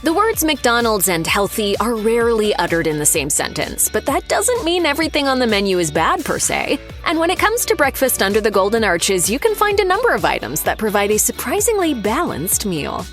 The words McDonald's and healthy are rarely uttered in the same sentence, but that doesn't mean everything on the menu is bad per se. And when it comes to breakfast under the Golden Arches, you can find a number of items that provide a surprisingly balanced meal.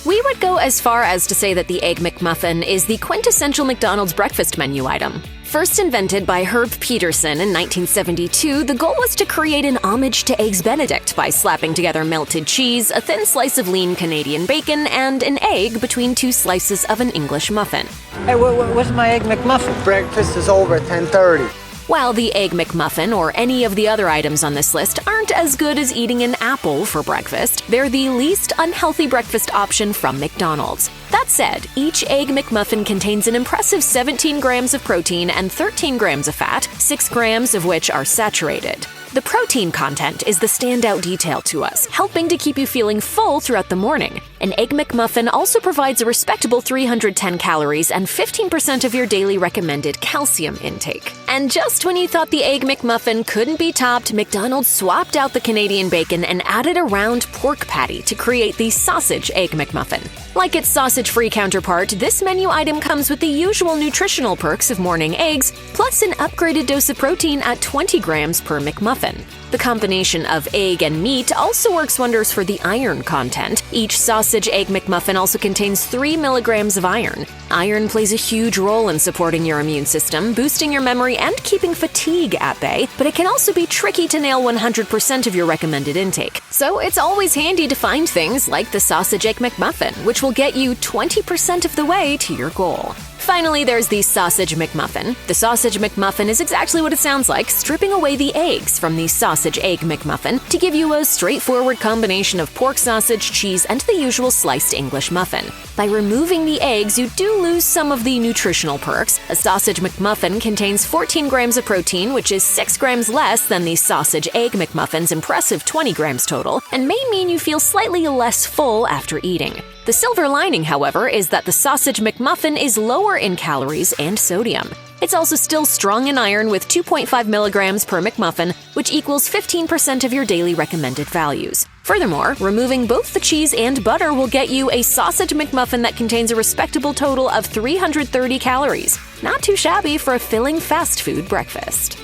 We would go as far as to say that the Egg McMuffin is the quintessential McDonald's breakfast menu item. First invented by Herb Peterson in 1972, the goal was to create an homage to Eggs Benedict by slapping together melted cheese, a thin slice of lean Canadian bacon, and an egg between two slices of an English muffin. Hey, what's my Egg McMuffin? Breakfast is over at 10:30. While the Egg McMuffin or any of the other items on this list aren't as good as eating an apple for breakfast, they're the least unhealthy breakfast option from McDonald's. That said, each Egg McMuffin contains an impressive 17 grams of protein and 13 grams of fat, 6 grams of which are saturated. The protein content is the standout detail to us, helping to keep you feeling full throughout the morning. An Egg McMuffin also provides a respectable 310 calories and 15% of your daily recommended calcium intake. And just when you thought the Egg McMuffin couldn't be topped, McDonald's swapped out the Canadian bacon and added a round pork patty to create the Sausage Egg McMuffin. Like its sausage-free counterpart, this menu item comes with the usual nutritional perks of morning eggs, plus an upgraded dose of protein at 20 grams per McMuffin. The combination of egg and meat also works wonders for the iron content. Each Sausage Egg McMuffin also contains 3 milligrams of iron. Iron plays a huge role in supporting your immune system, boosting your memory, and keeping fatigue at bay, but it can also be tricky to nail 100% of your recommended intake. So it's always handy to find things like the Sausage Egg McMuffin, which will get you 20% of the way to your goal. Finally, there's the Sausage McMuffin. The Sausage McMuffin is exactly what it sounds like, stripping away the eggs from the Sausage Egg McMuffin to give you a straightforward combination of pork sausage, cheese, and the usual sliced English muffin. By removing the eggs, you do lose some of the nutritional perks. A Sausage McMuffin contains 14 grams of protein, which is 6 grams less than the Sausage Egg McMuffin's impressive 20 grams total, and may mean you feel slightly less full after eating. The silver lining, however, is that the Sausage McMuffin is lower in calories and sodium. It's also still strong in iron with 2.5 milligrams per McMuffin, which equals 15% of your daily recommended values. Furthermore, removing both the cheese and butter will get you a Sausage McMuffin that contains a respectable total of 330 calories. Not too shabby for a filling fast food breakfast.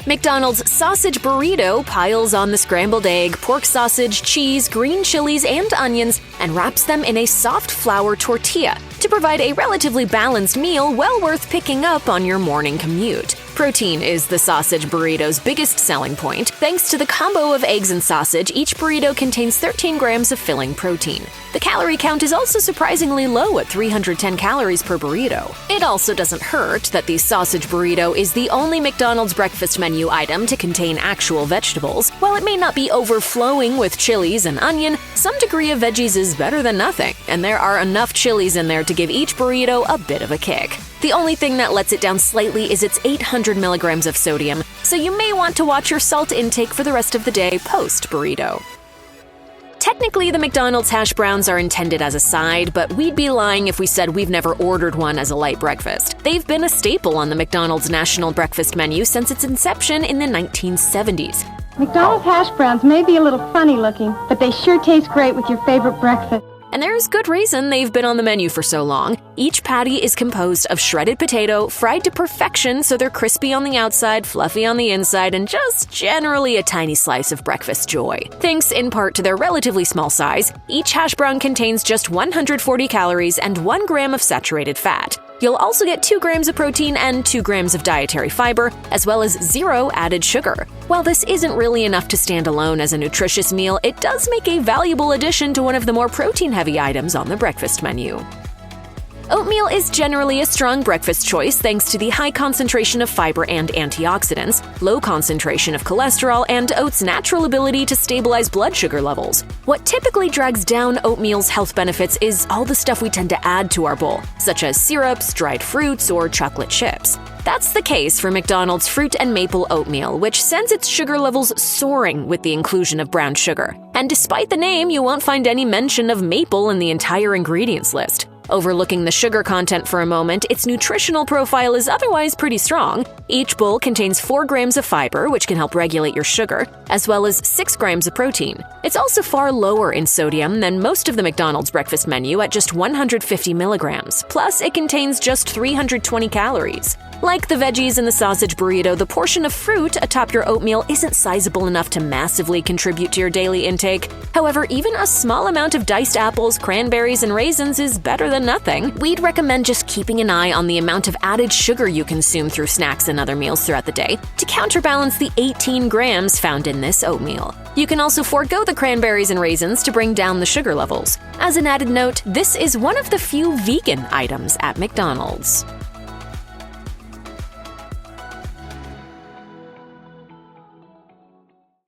McDonald's Sausage Burrito piles on the scrambled egg, pork sausage, cheese, green chilies, and onions and wraps them in a soft flour tortilla to provide a relatively balanced meal well worth picking up on your morning commute. Protein is the sausage burrito's biggest selling point. Thanks to the combo of eggs and sausage, each burrito contains 13 grams of filling protein. The calorie count is also surprisingly low at 310 calories per burrito. It also doesn't hurt that the sausage burrito is the only McDonald's breakfast menu item to contain actual vegetables. While it may not be overflowing with chilies and onion, some degree of veggies is better than nothing, and there are enough chilies in there to give each burrito a bit of a kick. The only thing that lets it down slightly is its 800 milligrams of sodium, so you may want to watch your salt intake for the rest of the day post-burrito. Technically, the McDonald's hash browns are intended as a side, but we'd be lying if we said we've never ordered one as a light breakfast. They've been a staple on the McDonald's national breakfast menu since its inception in the 1970s. McDonald's hash browns may be a little funny looking, but they sure taste great with your favorite breakfast. And there's good reason they've been on the menu for so long. Each patty is composed of shredded potato, fried to perfection so they're crispy on the outside, fluffy on the inside, and just generally a tiny slice of breakfast joy. Thanks in part to their relatively small size, each hash brown contains just 140 calories and 1 gram of saturated fat. You'll also get 2 grams of protein and 2 grams of dietary fiber, as well as 0 added sugar. While this isn't really enough to stand alone as a nutritious meal, it does make a valuable addition to one of the more protein-heavy items on the breakfast menu. Oatmeal is generally a strong breakfast choice thanks to the high concentration of fiber and antioxidants, low concentration of cholesterol, and oat's natural ability to stabilize blood sugar levels. What typically drags down oatmeal's health benefits is all the stuff we tend to add to our bowl, such as syrups, dried fruits, or chocolate chips. That's the case for McDonald's Fruit and Maple Oatmeal, which sends its sugar levels soaring with the inclusion of brown sugar. And despite the name, you won't find any mention of maple in the entire ingredients list. Overlooking the sugar content for a moment, its nutritional profile is otherwise pretty strong. Each bowl contains 4 grams of fiber, which can help regulate your sugar, as well as 6 grams of protein. It's also far lower in sodium than most of the McDonald's breakfast menu at just 150 milligrams. Plus, it contains just 320 calories. Like the veggies in the sausage burrito, the portion of fruit atop your oatmeal isn't sizable enough to massively contribute to your daily intake. However, even a small amount of diced apples, cranberries, and raisins is better than nothing. We'd recommend just keeping an eye on the amount of added sugar you consume through snacks and other meals throughout the day to counterbalance the 18 grams found in this oatmeal. You can also forego the cranberries and raisins to bring down the sugar levels. As an added note, this is one of the few vegan items at McDonald's.